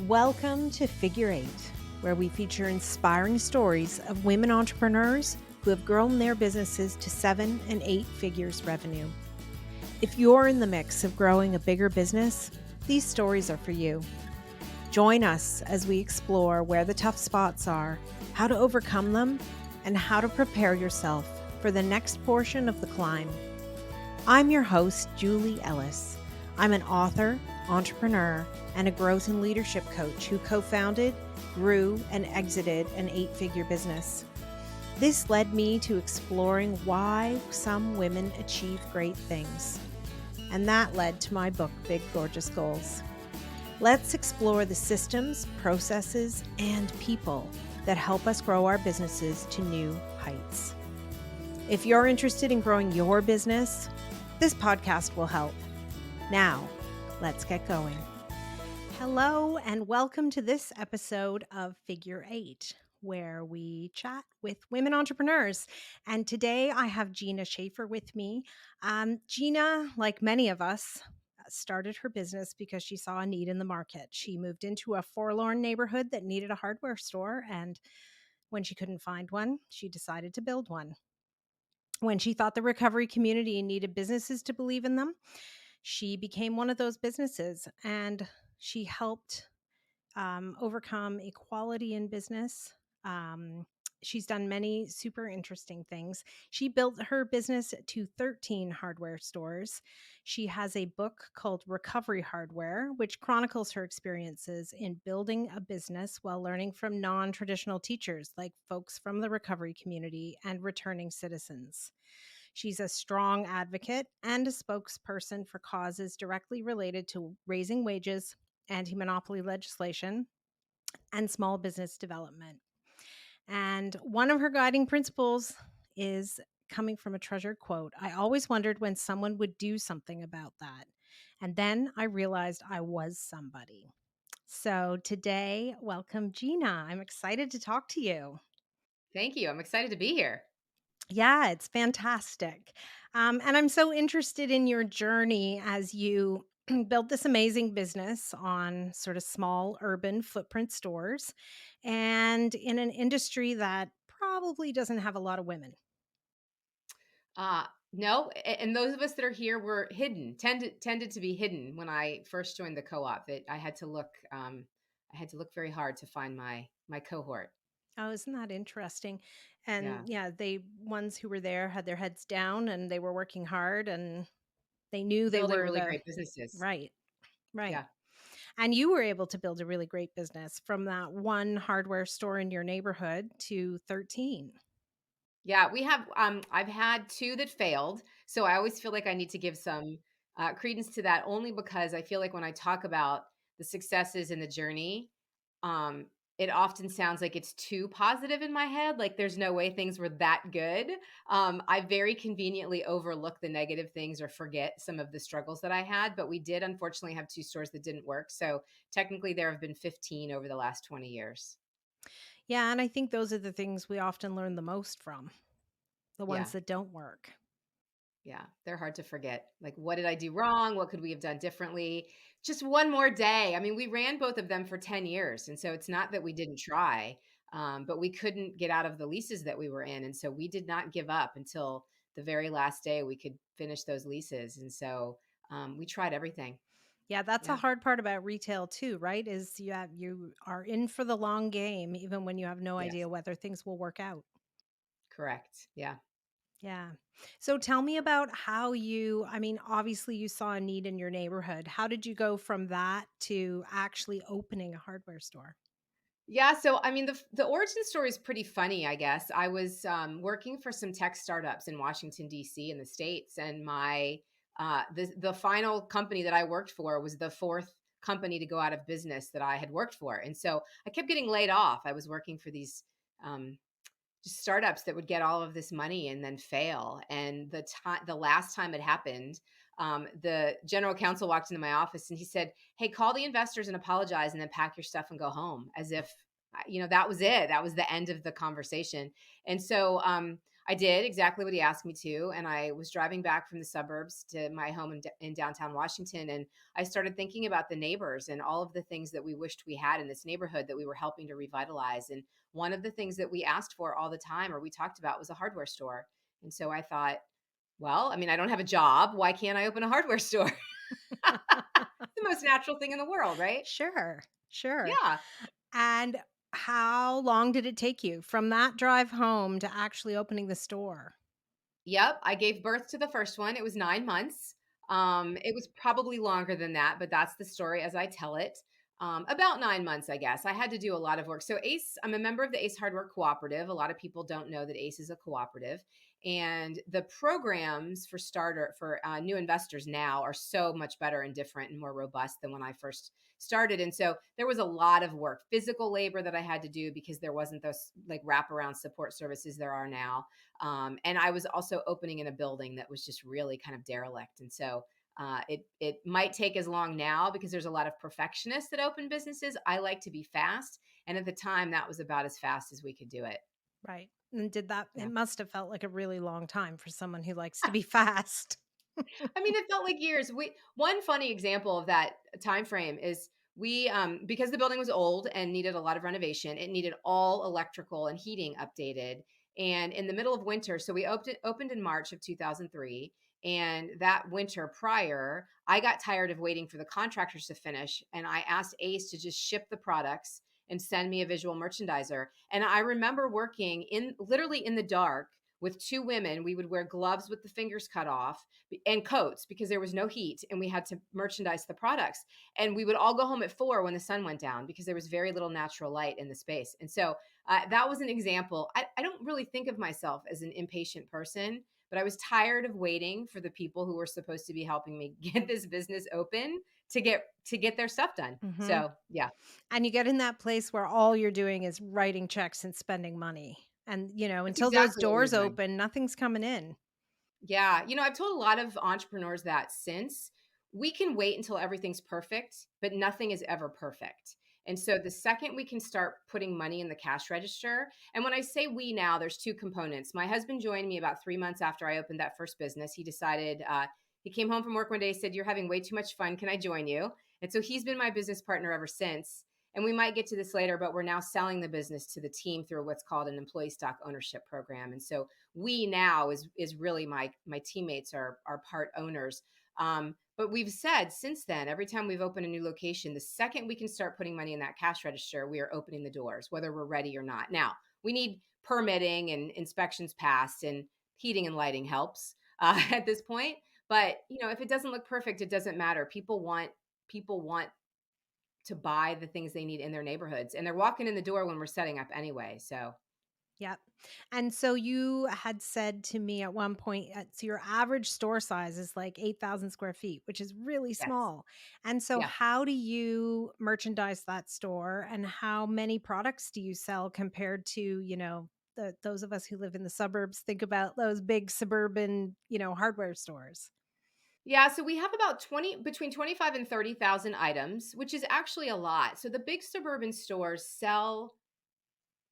Welcome to Figure Eight, where we feature inspiring stories of women entrepreneurs who have grown their businesses to 7 and 8 figures revenue. If you're in the mix of growing a bigger business, these stories are for you. Join us as we explore where the tough spots are, how to overcome them, and how to prepare yourself for the next portion of the climb. I'm your host, Julie Ellis. I'm an author, entrepreneur, and a growth and leadership coach who co-founded, grew, and exited an 8-figure business. This led me to exploring why some women achieve great things. And that led to my book, Big Gorgeous Goals. Let's explore the systems, processes, and people that help us grow our businesses to new heights. If you're interested in growing your business, this podcast will help. Now, let's get going. Hello, and welcome to this episode of Figure Eight, where we chat with women entrepreneurs. And today I have Gina Schaefer with me. Gina, like many of us, started her business because she saw a need in the market. She moved into a forlorn neighborhood that needed a hardware store, and when she couldn't find one, she decided to build one. When she thought the recovery community needed businesses to believe in them, she became one of those businesses, and she helped overcome equality in business. She's done many super interesting things. She built her business to 13 hardware stores. She has a book called Recovery Hardware, which chronicles her experiences in building a business while learning from non-traditional teachers like folks from the recovery community and returning citizens. She's a strong advocate and a spokesperson for causes directly related to raising wages, anti-monopoly legislation, and small business development. And one of her guiding principles is coming from a treasured quote. I always wondered when someone would do something about that. And then I realized I was somebody. So today, welcome, Gina. I'm excited to talk to you. Thank you. I'm excited to be here. Yeah, it's fantastic. And I'm so interested in your journey as you built this amazing business on sort of small urban footprint stores and in an industry that probably doesn't have a lot of women. No, and those of us that are here were hidden, tended to be hidden when I first joined the co-op. That I had to look very hard to find my cohort. Oh, isn't that interesting? Yeah, And yeah, they ones who were there had their heads down and they were working hard and they knew they building were really the great businesses. right, right. Yeah, And you were able to build a really great business from that one hardware store in your neighborhood to 13. yeah. We have. I've had two that failed, so I always feel like I need to give some credence to that, only because I feel like when I talk about the successes in the journey, um, it often sounds like it's too positive in my head. Like there's no way things were that good. I very conveniently overlook the negative things or forget some of the struggles that I had. But we did unfortunately have two stores that didn't work. So technically, there have been 15 over the last 20 years. Yeah, and I think those are the things we often learn the most from, the ones Yeah. that don't work. Yeah, they're hard to forget. Like, what did I do wrong? What could we have done differently? Just one more day. I mean, we ran both of them for 10 years. And so it's not that we didn't try, but we couldn't get out of the leases that we were in. And so we did not give up until the very last day we could finish those leases. And so we tried everything. Yeah, that's a Yeah, hard part about retail too, right? Is you are in for the long game even when you have no idea yes, whether things will work out. correct. Yeah. Yeah. So tell me about how I mean, obviously you saw a need in your neighborhood. How did you go from that to actually opening a hardware store? Yeah, so I mean, the origin story is pretty funny, I guess. I was working for some tech startups in Washington D.C. in the states, and the final company that I worked for was the fourth company to go out of business that I had worked for, and so I kept getting laid off. I was working for these um, just startups that would get all of this money and then fail. And the last time it happened, the general counsel walked into my office and he said, "Hey, call the investors and apologize, and then pack your stuff and go home." As if that was it. That was the end of the conversation. And so I did exactly what he asked me to, and I was driving back from the suburbs to my home in downtown Washington, and I started thinking about the neighbors and all of the things that we wished we had in this neighborhood that we were helping to revitalize. And one of the things that we asked for all the time, or we talked about, was a hardware store. And so I thought, well, I mean, I don't have a job. Why can't I open a hardware store? The most natural thing in the world, right? Sure, sure. Yeah. And how long did it take you from that drive home to actually opening the store? Yep, I gave birth to the first one. It was 9 months. It was probably longer than that, but that's the story as I tell it. About 9 months, I guess. I had to do a lot of work. So ACE, I'm a member of the ACE Hardware Cooperative. A lot of people don't know that ACE is a cooperative, and the programs for new investors now are so much better and different and more robust than when I first started. And so there was a lot of work, physical labor that I had to do because there wasn't those like wraparound support services there are now, and I was also opening in a building that was just really kind of derelict. And so it might take as long now because there's a lot of perfectionists that open businesses. I like to be fast, and at the time, that was about as fast as we could do it. Right. And did that it Yeah. must have felt like a really long time for someone who likes to be fast. I mean, it felt like years. We One funny example of that time frame is because the building was old and needed a lot of renovation, it needed all electrical and heating updated. And in the middle of winter, so we opened in March of 2003. And that winter prior, I got tired of waiting for the contractors to finish. And I asked Ace to just ship the products and send me a visual merchandiser. And I remember working in literally in the dark with two women. We would wear gloves with the fingers cut off and coats because there was no heat and we had to merchandise the products. And we would all go home at 4 when the sun went down because there was very little natural light in the space. And so that was an example. I don't really think of myself as an impatient person, but I was tired of waiting for the people who were supposed to be helping me get this business open to get their stuff done. Mhm. So yeah, And you get in that place where all you're doing is writing checks and spending money. And, that's until those exactly what we were doors doing. open, nothing's coming in. Yeah, I've told a lot of entrepreneurs that since we can wait until everything's perfect, but nothing is ever perfect. And so the second we can start putting money in the cash register, and when I say we now, there's two components. My husband joined me about 3 months after I opened that first business. He came home from work one day, said, "You're having way too much fun. Can I join you?" And so he's been my business partner ever since. And we might get to this later, but we're now selling the business to the team through what's called an employee stock ownership program. And so we now is really my teammates are part owners. But we've said since then, every time we've opened a new location, the second we can start putting money in that cash register, we are opening the doors, whether we're ready or not. Now we need permitting and inspections passed, and heating and lighting helps at this point. But if it doesn't look perfect, it doesn't matter. People want to buy the things they need in their neighborhoods, and they're walking in the door when we're setting up anyway. So Yep. And so you had said to me at one point, so your average store size is like 8,000 square feet, which is really yes, small. And so, yeah. how do you merchandise that store and how many products do you sell compared to, those of us who live in the suburbs think about those big suburban, hardware stores? Yeah, so we have about 25 and 30,000 items, which is actually a lot. So the big suburban stores sell,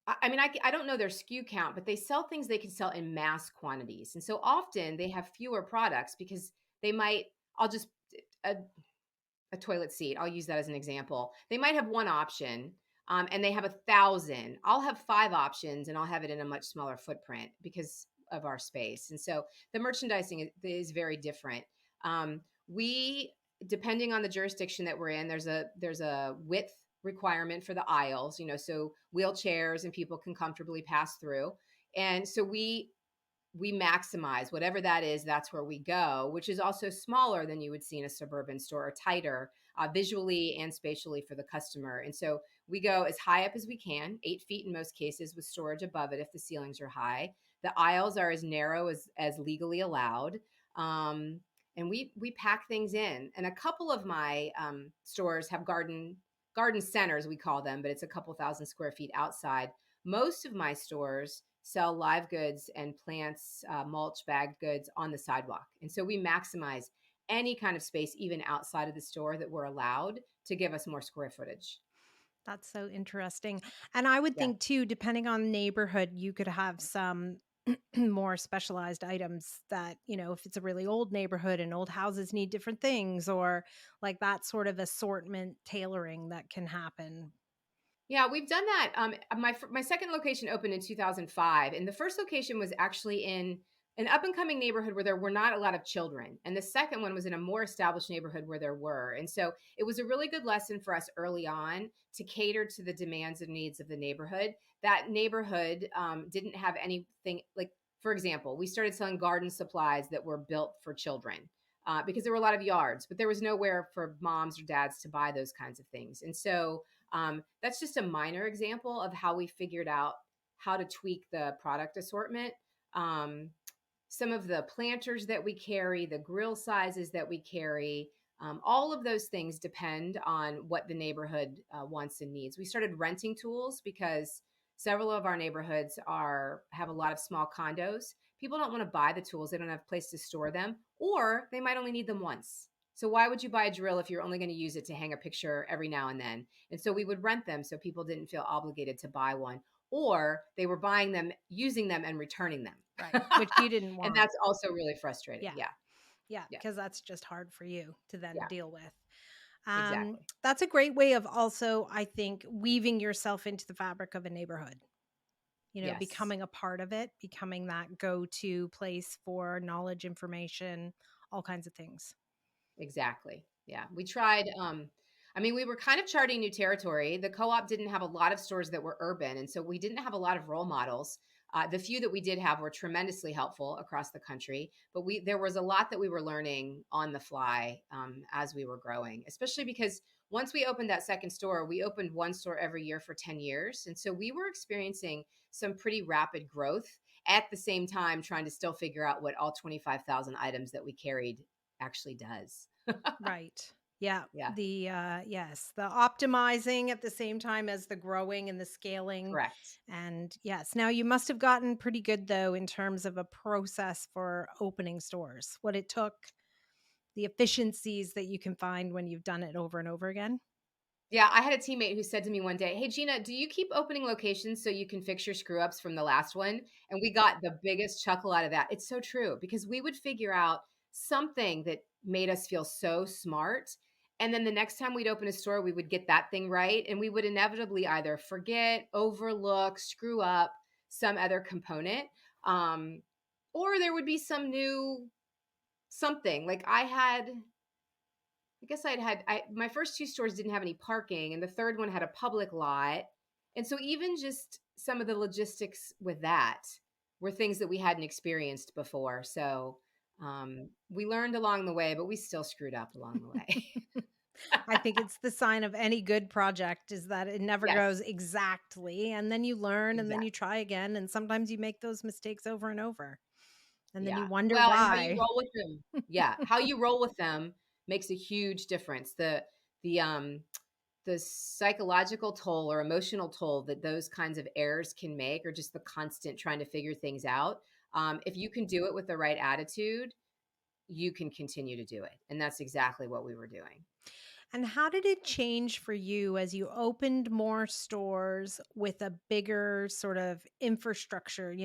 I mean, I don't know their SKU count, but they sell things they can sell in mass quantities. And so often they have fewer products because they might, I'll just, a, a toilet seat, I'll use that as an example. They might have one option, and they have 1,000. I'll have five options and I'll have it in a much smaller footprint because of our space. And so the merchandising is very different. We, depending on the jurisdiction that we're in, there's a width requirement for the aisles, so wheelchairs and people can comfortably pass through. And so we maximize whatever that is. That's where we go, which is also smaller than you would see in a suburban store, or tighter visually and spatially for the customer. And so we go as high up as we can, 8 feet in most cases, with storage above it if the ceilings are high. The aisles are as narrow as legally allowed. And we pack things in. And a couple of my stores have garden centers, we call them, but it's a couple thousand square feet outside. Most of my stores sell live goods and plants, mulch, bagged goods on the sidewalk. And so we maximize any kind of space, even outside of the store, that we're allowed to give us more square footage. That's so interesting. And I would Yeah. think too, depending on neighborhood, you could have some. more specialized items that, if it's a really old neighborhood and old houses need different things, or like that sort of assortment tailoring that can happen. Yeah, we've done that. My second location opened in 2005, and the first location was actually in an up and coming neighborhood where there were not a lot of children, and the second one was in a more established neighborhood where there were. And so it was a really good lesson for us early on to cater to the demands and needs of the neighborhood. That neighborhood didn't have anything like, for example, we started selling garden supplies that were built for children. Because there were a lot of yards, but there was nowhere for moms or dads to buy those kinds of things. And so that's just a minor example of how we figured out how to tweak the product assortment. Um, some of the planters that we carry, the grill sizes that we carry, all of those things depend on what the neighborhood wants and needs. We started renting tools because several of our neighborhoods are have a lot of small condos. People don't want to buy the tools; they don't have a place to store them, or they might only need them once. So why would you buy a drill if you're only going to use it to hang a picture every now and then? And so we would rent them so people didn't feel obligated to buy one, or they were buying them, using them, and returning them. Right. Which you didn't And want. that's also really frustrating. Yeah. Yeah. Yeah. Yeah. Because that's just hard for you to then Yeah. deal with. Exactly. That's a great way of also, I think, weaving yourself into the fabric of a neighborhood, Yes. becoming a part of it, becoming that go to place for knowledge, information, all kinds of things. Exactly. Yeah. We tried I mean, we were kind of charting new territory. The co-op didn't have a lot of stores that were urban, and so we didn't have a lot of role models. The few that we did have were tremendously helpful across the country, but we there was a lot that we were learning on the fly as we were growing, especially because once we opened that second store, we opened one store every year for 10 years. And so we were experiencing some pretty rapid growth at the same time trying to still figure out what all 25,000 items that we carried actually does. Right. Yeah. Yeah, Yes, the optimizing at the same time as the growing and the scaling. correct. And yes, now you must have gotten pretty good though in terms of a process for opening stores, what it took, the efficiencies that you can find when you've done it over and over again. Yeah, I had a teammate who said to me one day, "Hey Gina, do you keep opening locations so you can fix your screw ups from the last one?" And we got the biggest chuckle out of that. It's so true because we would figure out something that made us feel so smart. And then the next time we'd open a store, we would get that thing right. And we would inevitably either forget, overlook, screw up some other component. Um, or there would be some new something. Like I guess my first 2 stores didn't have any parking, and the 3rd one had a public lot. And so even just some of the logistics with that were things that we hadn't experienced before. So, we learned along the way, but we still screwed up along the way. I think it's the sign of any good project is that it never goes Yes, exactly, and then you learn and then you exactly. try again, and sometimes you make those mistakes over and over, and then Yeah. you wonder Well, and how you why. roll with them. Yeah, how you roll with them makes a huge difference. The, the psychological toll or emotional toll that those kinds of errors can make, or just the constant trying to figure things out. If you can do it with the right attitude, you can continue to do it. And that's exactly what we were doing. And how did it change for you as you opened more stores with a bigger sort of infrastructure?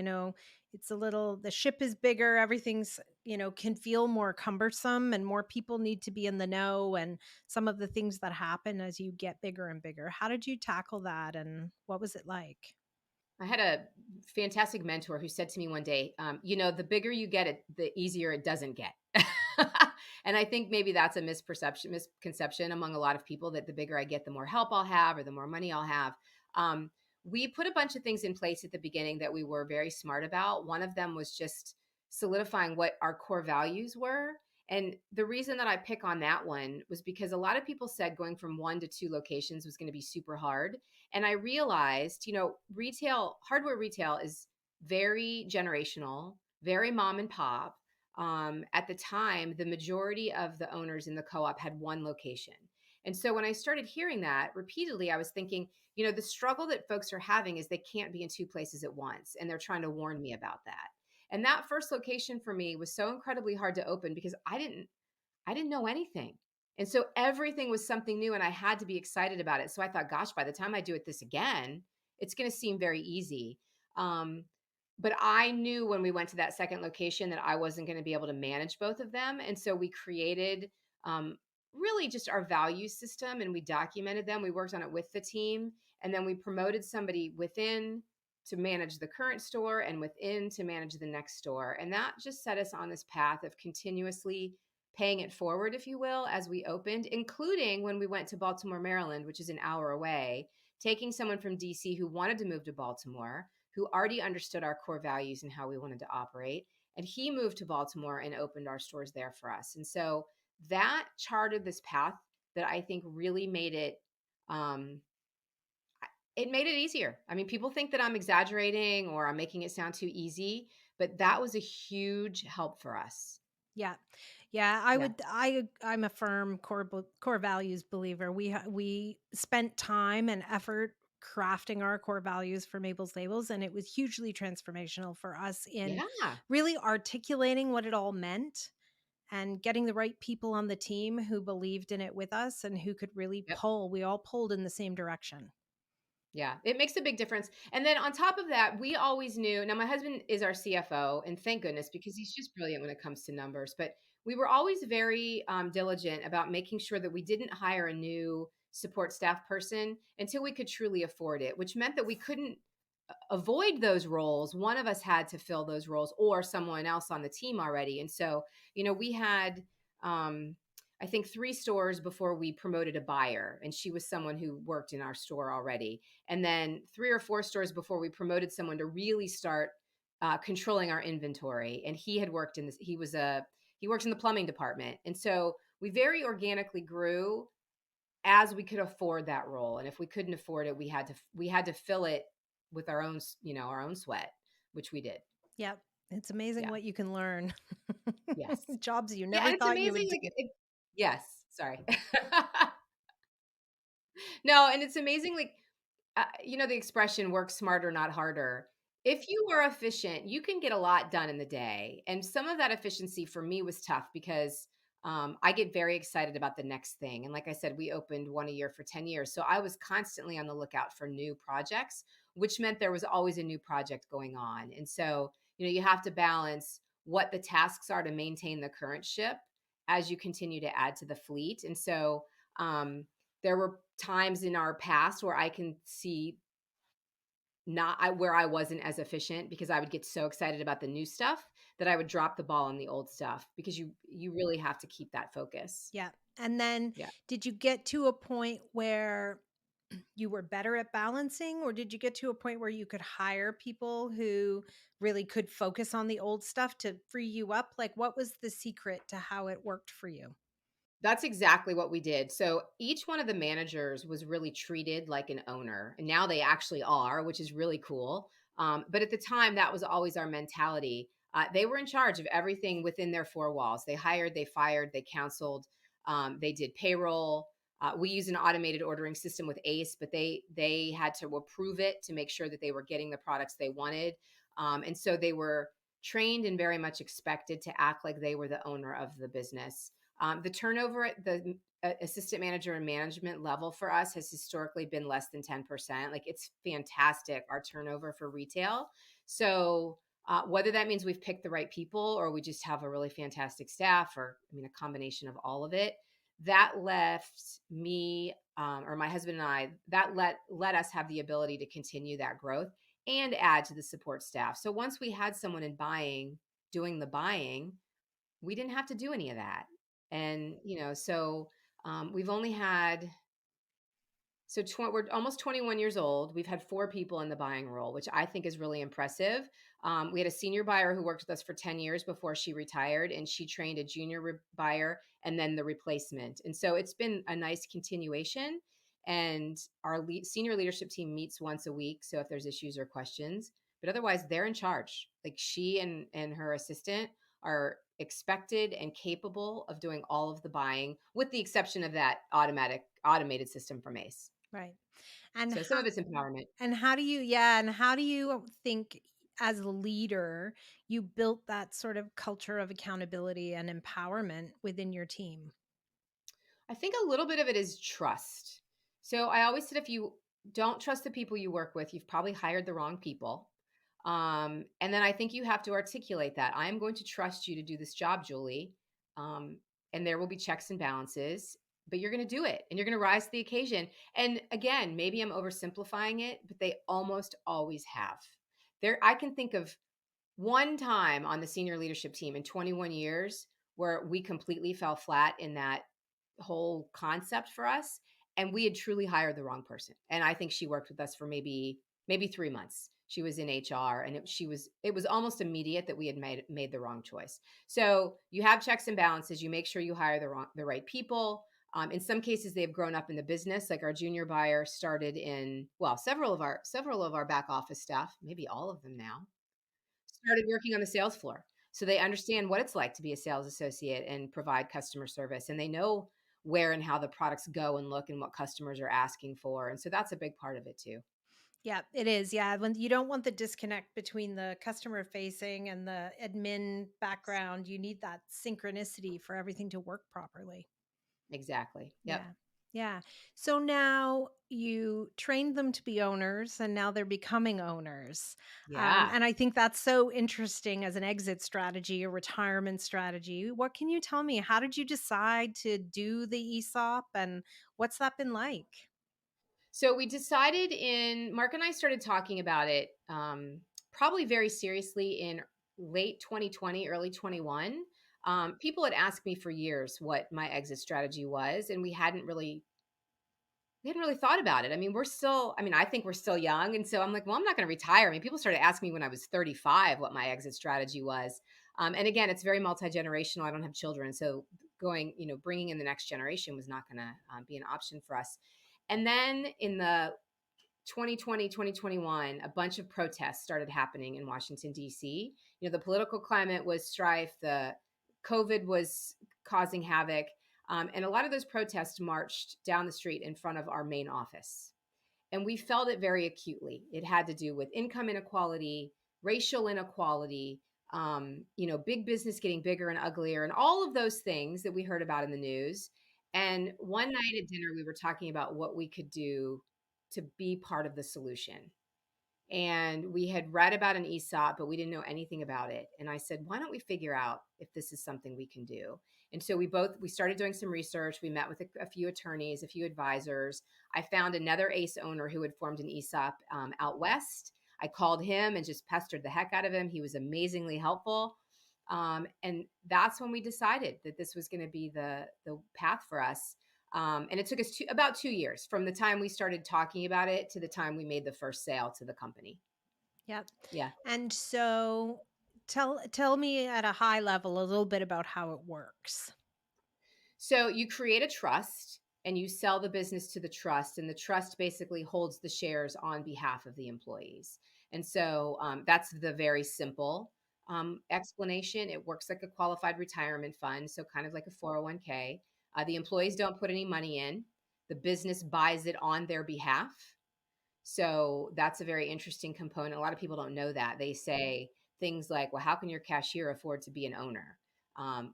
It's a little, the ship is bigger, everything's, can feel more cumbersome and more people need to be in the know and some of the things that happen as you get bigger and bigger. How did you tackle that and what was it like? I had a fantastic mentor who said to me one day, the bigger you get it, the easier it doesn't get. And I think maybe that's a misconception among a lot of people that the bigger I get, the more help I'll have or the more money I'll have. Um, we put a bunch of things in place at the beginning that we were very smart about. One of them was just solidifying what our core values were. And the reason that I pick on that one was because a lot of people said going from 1 to 2 locations was going to be super hard. And I realized, hardware retail is very generational, very mom and pop. At the time, the majority of the owners in the co op had one location. And so when I started hearing that repeatedly, I was thinking, the struggle that folks are having is they can't be in 2 places at once. And they're trying to warn me about that. And that first location for me was so incredibly hard to open because I didn't know anything. And so everything was something new and I had to be excited about it. So I thought, gosh, by the time I do it this again, it's going to seem very easy. Um, but I knew when we went to that second location that I wasn't going to be able to manage both of them. And so we created really just our value system and we documented them. We worked on it with the team. And then we promoted somebody within to manage the current store and within to manage the next store. And that just set us on this path of continuously paying it forward, if you will, as we opened, including when we went to Baltimore, Maryland, which is an hour away, taking someone from DC who wanted to move to Baltimore, who already understood our core values and how we wanted to operate. And he moved to Baltimore and opened our stores there for us. And so that charted this path that I think really um, made it easier. I mean, people think that I'm exaggerating or I'm making it sound too easy, but that was a huge help for us. Yeah. Yeah, I Yeah. would I'm a firm core values believer. We spent time and effort crafting our core values for Mabel's Labels, and it was hugely transformational for us in Yeah. really articulating what it all meant and getting the right people on the team who believed in it with us and who could really Yep. pull. We all pulled in the same direction. Yeah, it makes a big difference. And then on top of that, we always knew. Now, my husband is our CFO, and thank goodness because he's just brilliant when it comes to numbers. But we were always very diligent about making sure that we didn't hire a new support staff person until we could truly afford it, which meant that we couldn't avoid those roles. One of us had to fill those roles or someone else on the team already. And so, we had, um, I think, 3 stores before we promoted a buyer, and she was someone who worked in our store already. And then 3 or 4 stores before we promoted someone to really start controlling our inventory. And he had worked in this, he worked in the plumbing department. And so we very organically grew as we could afford that role. And if we couldn't afford it, we had to fill it with our own, our own sweat, which we did. Yep. It's amazing Yeah. what you can learn. Yes. Jobs you Yeah, never and it's thought you amazing, would do. yes, sorry. No, and it's amazing, like, the expression "work smarter, not harder." If you are efficient, you can get a lot done in the day. And some of that efficiency for me was tough because I get very excited about the next thing. And like I said, we opened one a year for 10 years. So I was constantly on the lookout for new projects, which meant there was always a new project going on. And so, you have to balance what the tasks are to maintain the current ship as you continue to add to the fleet. And so, there were times in our past where I can see where I wasn't as efficient because I would get so excited about the new stuff that I would drop the ball on the old stuff because you really have to keep that focus. Yeah. And then Yeah. did you get to a point where you were better at balancing, or did you get to a point where you could hire people who really could focus on the old stuff to free you up? Like, what was the secret to how it worked for you? That's exactly what we did. So each one of the managers was really treated like an owner, and now they actually are, which is really cool. But at the time, that was always our mentality. They were in charge of everything within their 4 walls. They hired, they fired, they counseled, they did payroll. We use an automated ordering system with Ace, but they had to approve it to make sure that they were getting the products they wanted, and so they were trained and very much expected to act like they were the owner of the business. The turnover at the assistant manager and management level for us has historically been less than 10%. Like, it's fantastic, our turnover for retail. So, whether that means we've picked the right people or we just have a really fantastic staff, or, I mean, a combination of all of it, that left me, or my husband and I, that let us have the ability to continue that growth and add to the support staff. So once we had someone in buying doing the buying, we didn't have to do any of that. And, so we've only had, we're almost 21 years old. We've had 4 people in the buying role, which I think is really impressive. We had a senior buyer who worked with us for 10 years before she retired, and she trained a junior buyer and then the replacement. And so it's been a nice continuation. And our senior leadership team meets once a week. So if there's issues or questions, but otherwise they're in charge. Like, she and her assistant are expected and capable of doing all of the buying, with the exception of that automated system from Ace. Right. And So some how of it's empowerment. and how do you think as a leader you built that sort of culture of accountability and empowerment within your team? I think a little bit of it is trust. So I always said, if you don't trust the people you work with, you've probably hired the wrong people. And then I think you have to articulate that I'm going to trust you to do this job, Julie. Um, and there will be checks and balances, but you're going to do it and you're going to rise to the occasion. And again, maybe I'm oversimplifying it, but they almost always have. I can think of one time on the senior leadership team in 21 years where we completely fell flat in that whole concept for us, and we had truly hired the wrong person. And I think she worked with us for maybe 3 months. She was in HR, and it was almost immediate that we had made the wrong choice. So you have checks and balances. You make sure you hire the right people. In some cases, they have grown up in the business. Like our junior buyer started in, well, several of our back office staff, maybe all of them now, started working on the sales floor. So they understand what it's like to be a sales associate and provide customer service. And they know where and how the products go and look and what customers are asking for. And so that's a big part of it too. Yeah, it is. Yeah, when you don't want the disconnect between the customer facing and the admin background, you need that synchronicity for everything to work properly. Exactly. Yep. Yeah. Yeah. So now you trained them to be owners and now they're becoming owners. Yeah. And I think that's so interesting as an exit strategy or retirement strategy. What can you tell me? How did you decide to do the ESOP and what's that been like? So we decided Mark and I started talking about it probably very seriously in late 2020, early 21. People had asked me for years what my exit strategy was, and we hadn't really thought about it. I mean, I think we're still young. And so I'm like, well, I'm not going to retire. I mean, people started asking me when I was 35 what my exit strategy was. And again, it's very multi generational. I don't have children. So bringing in the next generation was not going to be an option for us. And then in the 2020, 2021, a bunch of protests started happening in Washington, D.C. The political climate was strife, the COVID was causing havoc. And a lot of those protests marched down the street in front of our main office. And we felt it very acutely. It had to do with income inequality, racial inequality, big business getting bigger and uglier, and all of those things that we heard about in the news. And one night at dinner, we were talking about what we could do to be part of the solution. And we had read about an ESOP, but we didn't know anything about it. And I said, why don't we figure out if this is something we can do? And so we started doing some research. We met with a few attorneys, a few advisors. I found another ACE owner who had formed an ESOP out west. I called him and just pestered the heck out of him. He was amazingly helpful. And that's when we decided that this was going to be the path for us. And it took us about 2 years from the time we started talking about it to the time we made the first sale to the company. Yep. Yeah. And so tell me at a high level a little bit about how it works. So you create a trust and you sell the business to the trust, and the trust basically holds the shares on behalf of the employees. And so that's the very simple explanation. It works like a qualified retirement fund, so kind of like a 401k. The employees don't put any money in, the business buys it on their behalf. So that's a very interesting component. A lot of people don't know that. They say things like, well, how can your cashier afford to be an owner?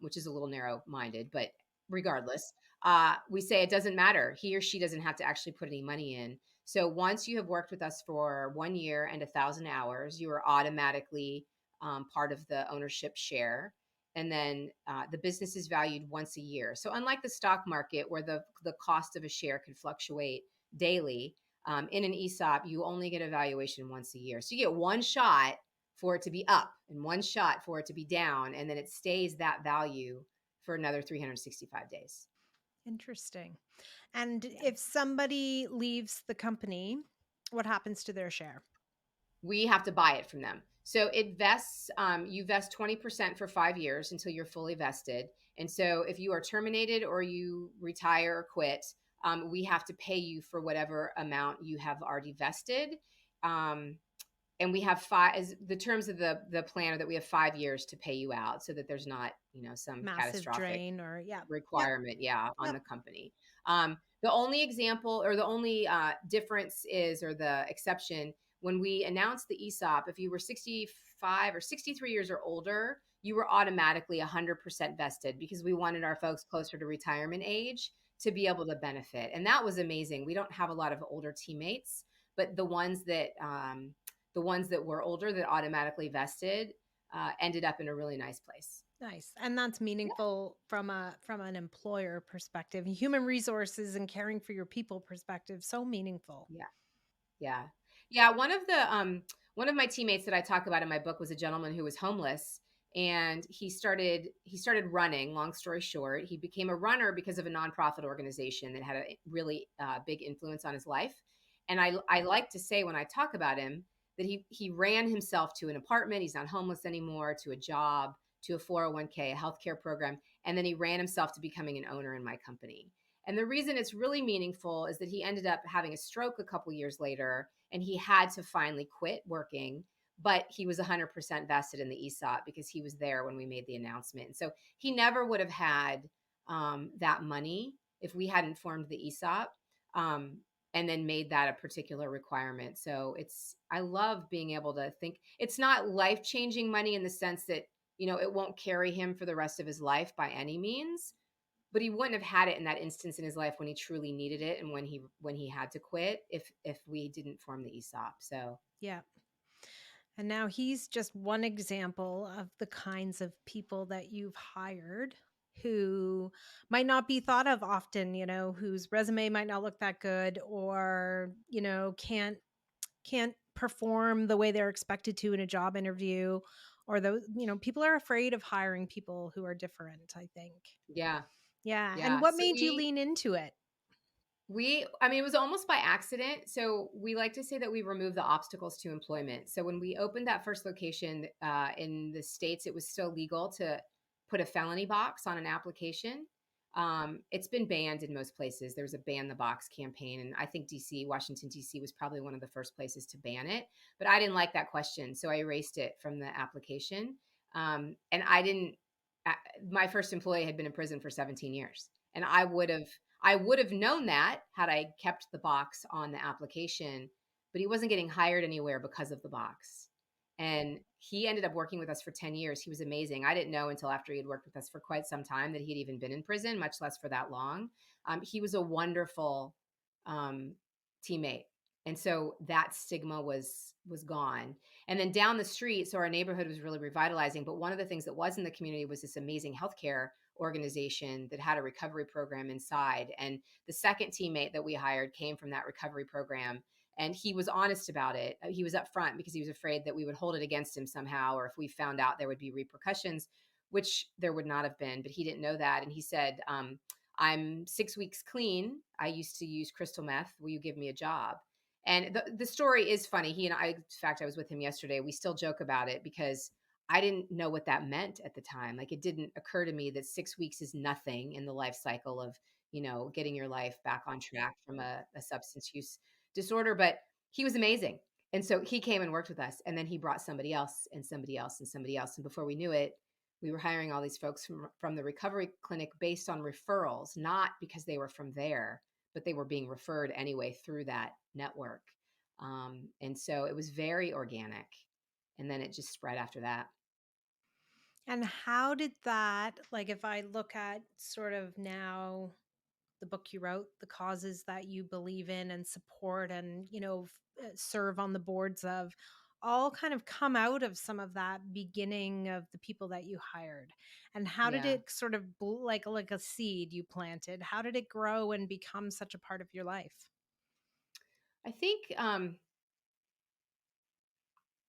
Which is a little narrow minded, but regardless, we say it doesn't matter. He or she doesn't have to actually put any money in. So once you have worked with us for 1 year and 1,000 hours, you are automatically part of the ownership share. And then the business is valued once a year. So unlike the stock market where the cost of a share could fluctuate daily, in an ESOP, you only get a valuation once a year. So you get one shot for it to be up and one shot for it to be down. And then it stays that value for another 365 days. Interesting. And Yeah. if somebody leaves the company, what happens to their share? We have to buy it from them. So it vests, you vest 20% for 5 years until you're fully vested. And so if you are terminated or you retire or quit, we have to pay you for whatever amount you have already vested. Um, and we have the terms of the plan are that we have 5 years to pay you out so that there's not, some Massive catastrophic drain or yeah. Yep. requirement, yeah, on Yep. the company. The only example or the only difference is, or the exception, when we announced the ESOP, if you were 65 or 63 years or older, you were automatically 100% vested because we wanted our folks closer to retirement age to be able to benefit. And that was amazing. We don't have a lot of older teammates, but the ones that the ones that were older that automatically vested ended up in a really nice place. Nice. And that's meaningful from an employer perspective, human resources and caring for your people perspective, so meaningful. Yeah. Yeah. Yeah, one of my teammates that I talk about in my book was a gentleman who was homeless, and he started running. Long story short, he became a runner because of a nonprofit organization that had a really big influence on his life. And I like to say when I talk about him that he ran himself to an apartment. He's not homeless anymore, to a job, to a 401k, a healthcare program, and then he ran himself to becoming an owner in my company. And the reason it's really meaningful is that he ended up having a stroke a couple years later, and he had to finally quit working, but he was 100% vested in the ESOP because he was there when we made the announcement. And so he never would have had that money if we hadn't formed the ESOP, um, and then made that a particular requirement. So I love being able to think it's not life changing money in the sense that, it won't carry him for the rest of his life by any means, but he wouldn't have had it in that instance in his life when he truly needed it and when he had to quit if we didn't form the ESOP. So Yeah. And now he's just one example of the kinds of people that you've hired who might not be thought of often, whose resume might not look that good or, can't perform the way they're expected to in a job interview or those, people are afraid of hiring people who are different, I think. yeah, Yeah. And yeah. what So made you lean into it? I mean, it was almost by accident. So we like to say that we remove the obstacles to employment. So when we opened that first location in the States, it was still legal to put a felony box on an application. It's been banned in most places. There was a ban the box campaign. And I think Washington, D.C. was probably one of the first places to ban it. But I didn't like that question. So I erased it from the application. And I didn't, my first employee had been in prison for 17 years. And I would have known that had I kept the box on the application, but he wasn't getting hired anywhere because of the box. And he ended up working with us for 10 years. He was amazing. I didn't know until after he had worked with us for quite some time that he had even been in prison, much less for that long. He was a wonderful um, teammate. And so that stigma was gone. And then down the street, so our neighborhood was really revitalizing. But one of the things that was in the community was this amazing healthcare organization that had a recovery program inside. And the second teammate that we hired came from that recovery program. And he was honest about it. He was upfront because he was afraid that we would hold it against him somehow, or if we found out there would be repercussions, which there would not have been. But he didn't know that. And he said, I'm 6 weeks clean. I used to use crystal meth. Will you give me a job? And the story is funny. He and I, in fact, I was with him yesterday. We still joke about it because I didn't know what that meant at the time. Like it didn't occur to me that 6 weeks is nothing in the life cycle of, getting your life back on track from a substance use disorder. But he was amazing. And so he came and worked with us. And then he brought somebody else and somebody else and somebody else. And before we knew it, we were hiring all these folks from the recovery clinic based on referrals, not because they were from there, but they were being referred anyway through that network. And so it was very organic. And then it just spread after that. And how did that, like, if I look at sort of now the book you wrote, the causes that you believe in and support and, serve on the boards of, all kind of come out of some of that beginning of the people that you hired. And how did Yeah. it sort of like a seed you planted? How did it grow and become such a part of your life? I think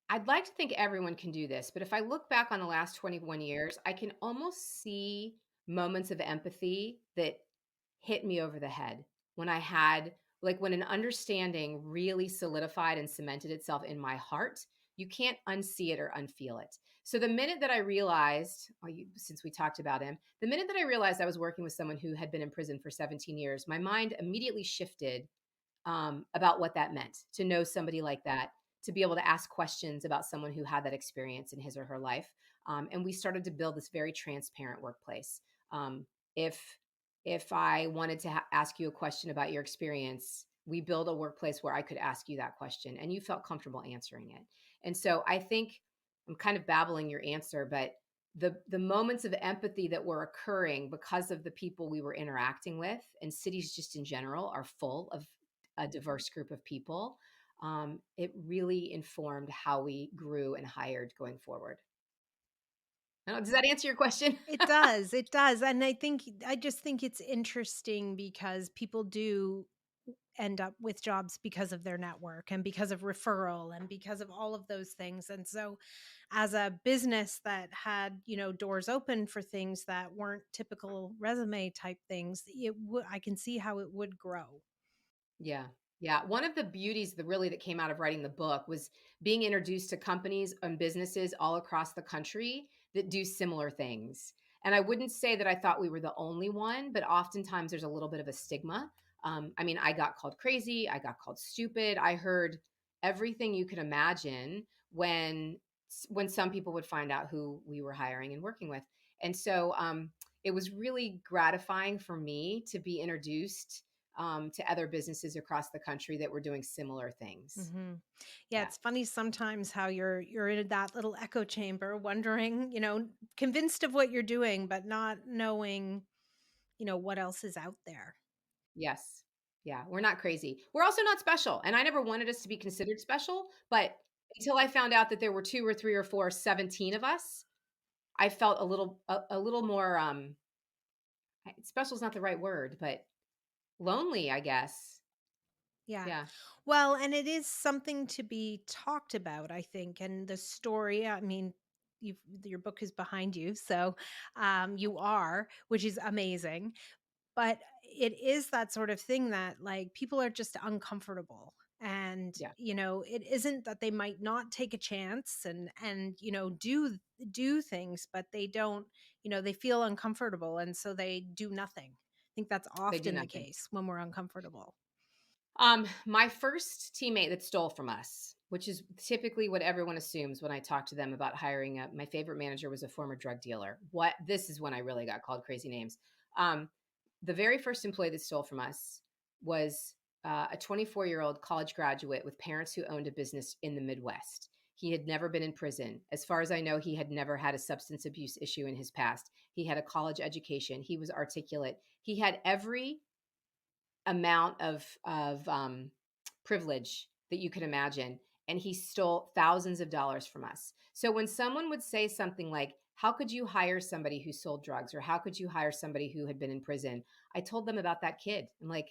I'd like to think everyone can do this, but if I look back on the last 21 years, I can almost see moments of empathy that hit me over the head when I had, like, when an understanding really solidified and cemented itself in my heart. You can't unsee it or unfeel it. So the minute that I realized, since we talked about him, the minute that I realized I was working with someone who had been in prison for 17 years, my mind immediately shifted about what that meant to know somebody like that, to be able to ask questions about someone who had that experience in his or her life. And we started to build this very transparent workplace. If if I wanted to ask you a question about your experience, we build a workplace where I could ask you that question and you felt comfortable answering it. And so I think I'm kind of babbling your answer, but the moments of empathy that were occurring because of the people we were interacting with, and cities just in general are full of a diverse group of people. it really informed how we grew and hired going forward. I don't know, does that answer your question? It does, and I just think it's interesting because people do end up with jobs because of their network and because of referral and because of all of those things, and so as a business that had, doors open for things that weren't typical resume type things, I can see how it would grow. Yeah. Yeah. One of the beauties that came out of writing the book was being introduced to companies and businesses all across the country that do similar things. And I wouldn't say that I thought we were the only one, but oftentimes there's a little bit of a stigma. I mean, I got called crazy, I got called stupid. I heard everything you could imagine when some people would find out who we were hiring and working with. And so it was really gratifying for me to be introduced to other businesses across the country that were doing similar things. Mhm. Yeah, Yeah. it's funny sometimes how you're in that little echo chamber wondering, convinced of what you're doing, but not knowing, what else is out there. Yes. Yeah. We're not crazy. We're also not special. And I never wanted us to be considered special. But until I found out that there were two or three or four, 17 of us, I felt a little more special is not the right word, but lonely, I guess. Yeah. Yeah. Well, and it is something to be talked about, I think. And the story, I mean, your book is behind you, so you are, which is amazing. But it is that sort of thing that, like, people are just uncomfortable. And, Yeah. it isn't that they might not take a chance and, do things, but they don't, they feel uncomfortable and so they do nothing. I think that's They do often the nothing. case when we're uncomfortable. My first teammate that stole from us, which is typically what everyone assumes when I talk to them about hiring up. My favorite manager was a former drug dealer. What this is when I really got called crazy names. Um, the very first employee that stole from us was a 24-year-old college graduate with parents who owned a business in the Midwest. He had never been in prison. As far as I know, he had never had a substance abuse issue in his past. He had a college education. He was articulate. He had every amount of privilege that you could imagine, and he stole thousands of dollars from us. So when someone would say something like, how could you hire somebody who sold drugs, or how could you hire somebody who had been in prison, I told them about that kid. I'm like,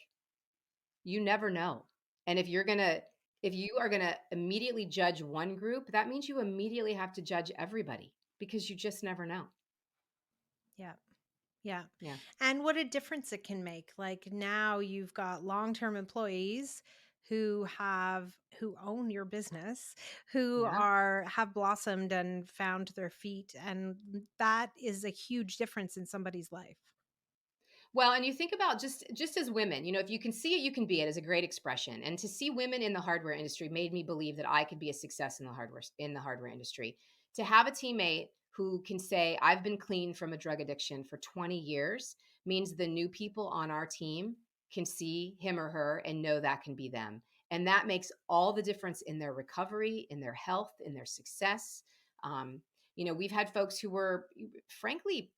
you never know. And if you are going to immediately judge one group, that means you immediately have to judge everybody, because you just never know. Yeah. Yeah. Yeah. And what a difference it can make. Like, now you've got long-term employees who own your business, who Yeah. are have blossomed and found their feet, and that is a huge difference in somebody's life. Well, and you think about just as women, if you can see it, you can be it is a great expression. And to see women in the hardware industry made me believe that I could be a success in the hardware industry. To have a teammate who can say, I've been clean from a drug addiction for 20 years means the new people on our team can see him or her and know that can be them. And that makes all the difference in their recovery, in their health, in their success. Um, we've had folks who were frankly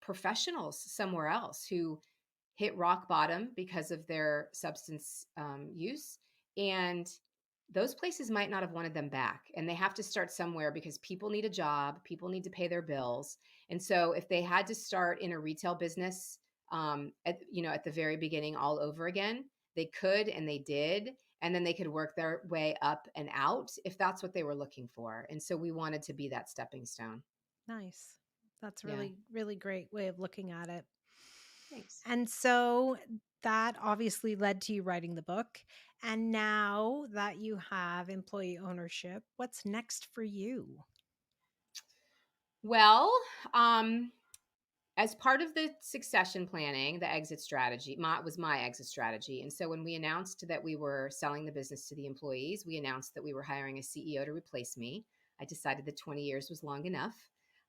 professionals somewhere else who hit rock bottom because of their substance use. And those places might not have wanted them back. And they have to start somewhere because people need a job, people need to pay their bills. And so if they had to start in a retail business, at the very beginning all over again, they could and they did. And then they could work their way up and out if that's what they were looking for. And so we wanted to be that stepping stone. Nice. That's Yeah. really, really great way of looking at it. Thanks. And so that obviously led to you writing the book. And now that you have employee ownership, what's next for you? Well, um, as part of the succession planning, the exit strategy was my exit strategy. And so when we announced that we were selling the business to the employees, we announced that we were hiring a CEO to replace me. I decided that 20 years was long enough.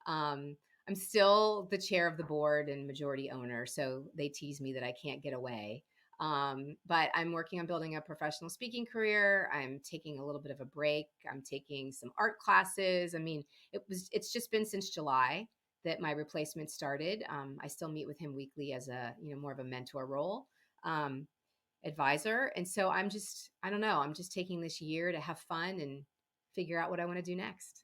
Um, I'm still the chair of the board and majority owner, so they tease me that I can't get away. But I'm working on building a professional speaking career. I'm taking a little bit of a break. I'm taking some art classes. I mean, it's just been since July that my replacement started. I still meet with him weekly as a more of a mentor role. Um, advisor. And so I don't know, I'm just taking this year to have fun and figure out what I want to do next.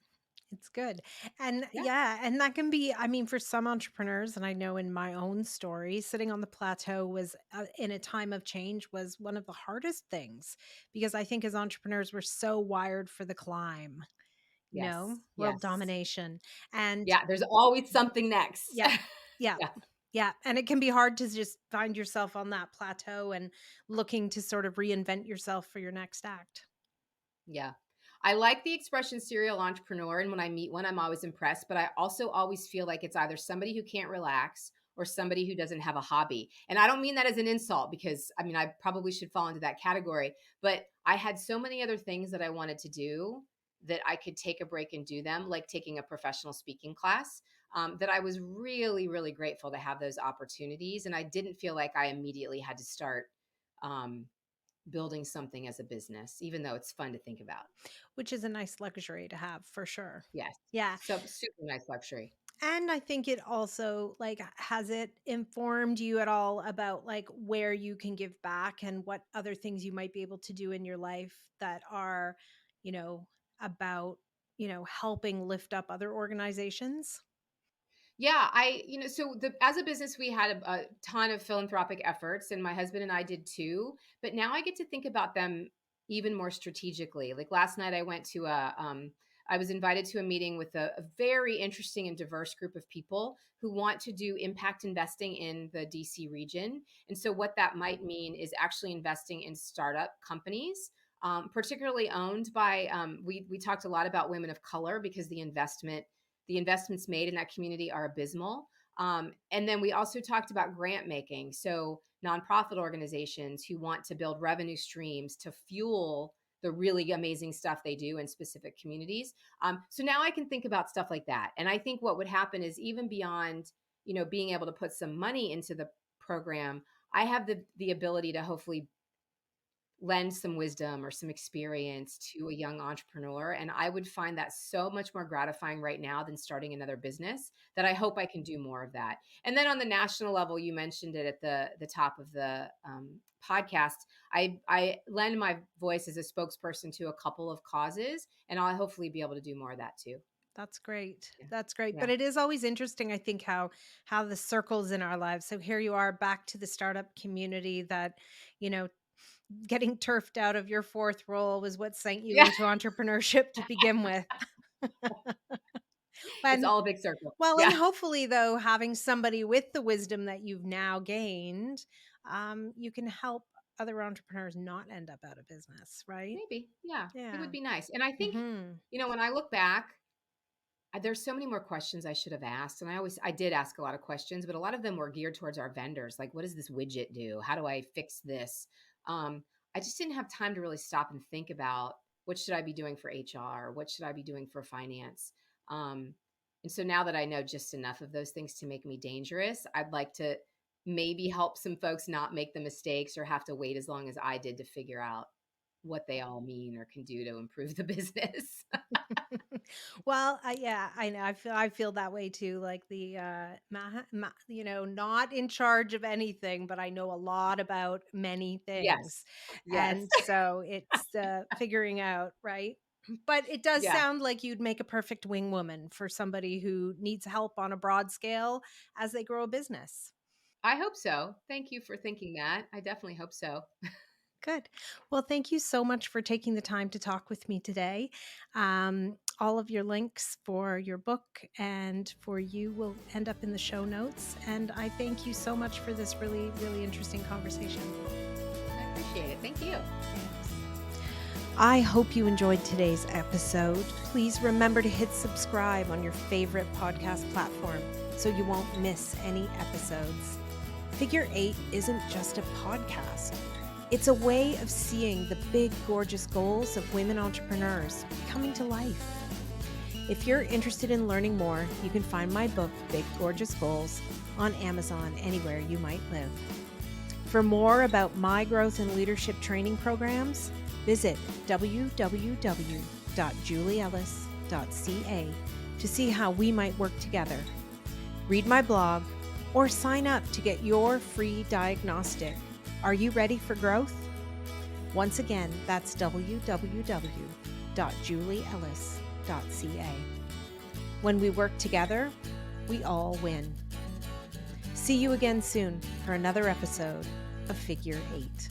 It's good. And Yeah. yeah, and that can be, I mean, for some entrepreneurs, and I know in my own story, sitting on the plateau was in a time of change was one of the hardest things because I think as entrepreneurs, we're so wired for the climb, Yes. world Yes. domination. And Yeah. There's always something next. yeah, yeah, Yeah. yeah. And it can be hard to just find yourself on that plateau and looking to sort of reinvent yourself for your next act. Yeah. I like the expression serial entrepreneur. And when I meet one, I'm always impressed. But I also always feel like it's either somebody who can't relax or somebody who doesn't have a hobby. And I don't mean that as an insult because I mean, I probably should fall into that category. But I had so many other things that I wanted to do that I could take a break and do them, like taking a professional speaking class. That I was really, really grateful to have those opportunities. And I didn't feel like I immediately had to start um, building something as a business, even though it's fun to think about. Which is a nice luxury to have for sure. Yes. Yeah. So super nice luxury. And I think it also like has it informed you at all about like where you can give back and what other things you might be able to do in your life that are, you know, about, helping lift up other organizations? Yeah, so as a business, we had a ton of philanthropic efforts, and my husband and I did too. But now I get to think about them even more strategically. Like last night, I was invited to a meeting with a very interesting and diverse group of people who want to do impact investing in the DC region. And so, what that might mean is actually investing in startup companies. Particularly owned by we talked a lot about women of color because the investments made in that community are abysmal. And then we also talked about grant making. So, nonprofit organizations who want to build revenue streams to fuel the really amazing stuff they do in specific communities. So now I can think about stuff like that. And I think what would happen is even beyond, being able to put some money into the program, I have the ability to hopefully lend some wisdom or some experience to a young entrepreneur. And I would find that so much more gratifying right now than starting another business, that I hope I can do more of that. And then on the national level, you mentioned it at the top of the podcast. I lend my voice as a spokesperson to a couple of causes, and I'll hopefully be able to do more of that too. That's great. Yeah. That's great. Yeah. But it is always interesting, I think, how the circles in our lives. So here you are back to the startup community that, you know, getting turfed out of your fourth role was what sent you Yeah. into entrepreneurship to begin with. It's And all a big circle. well, and Yeah. hopefully though, having somebody with the wisdom that you've now gained, you can help other entrepreneurs not end up out of business, right? Maybe. Yeah. It would Yeah. be nice. And I think, Hmm. when I look back, there's so many more questions I should have asked. And I did ask a lot of questions, but a lot of them were geared towards our vendors. Like, what does this widget do? How do I fix this? I just didn't have time to really stop and think about what should I be doing for HR? What should I be doing for finance? Um, and so now that I know just enough of those things to make me dangerous, I'd like to maybe help some folks not make the mistakes or have to wait as long as I did to figure out what they all mean or can do to improve the business. Well, yeah, I know. I feel that way too. Like not in charge of anything, but I know a lot about many Yes. things, Yes. and so it's figuring out, right? But it does Yeah. sound like you'd make a perfect wing woman for somebody who needs help on a broad scale as they grow a business. I hope so. Thank you for thinking that. I definitely hope so. Good. Well, thank you so much for taking the time to talk with me today. All of your links for your book and for you will end up in the show notes. And I thank you so much for this really, really interesting conversation. I appreciate it. Thank you. Thanks. I hope you enjoyed today's episode. Please remember to hit subscribe on your favorite podcast platform so you won't miss any episodes. Figure 8 isn't just a podcast. It's a way of seeing the big, gorgeous goals of women entrepreneurs coming to life. If you're interested in learning more, you can find my book, Big Gorgeous Goals, on Amazon anywhere you might live. For more about my growth and leadership training programs, visit www.julieellis.ca to see how we might work together. Read my blog or sign up to get your free diagnostic Are you ready for growth? Once again, that's www.julieellis.ca. When we work together, we all win. See you again soon for another episode of Figure 8.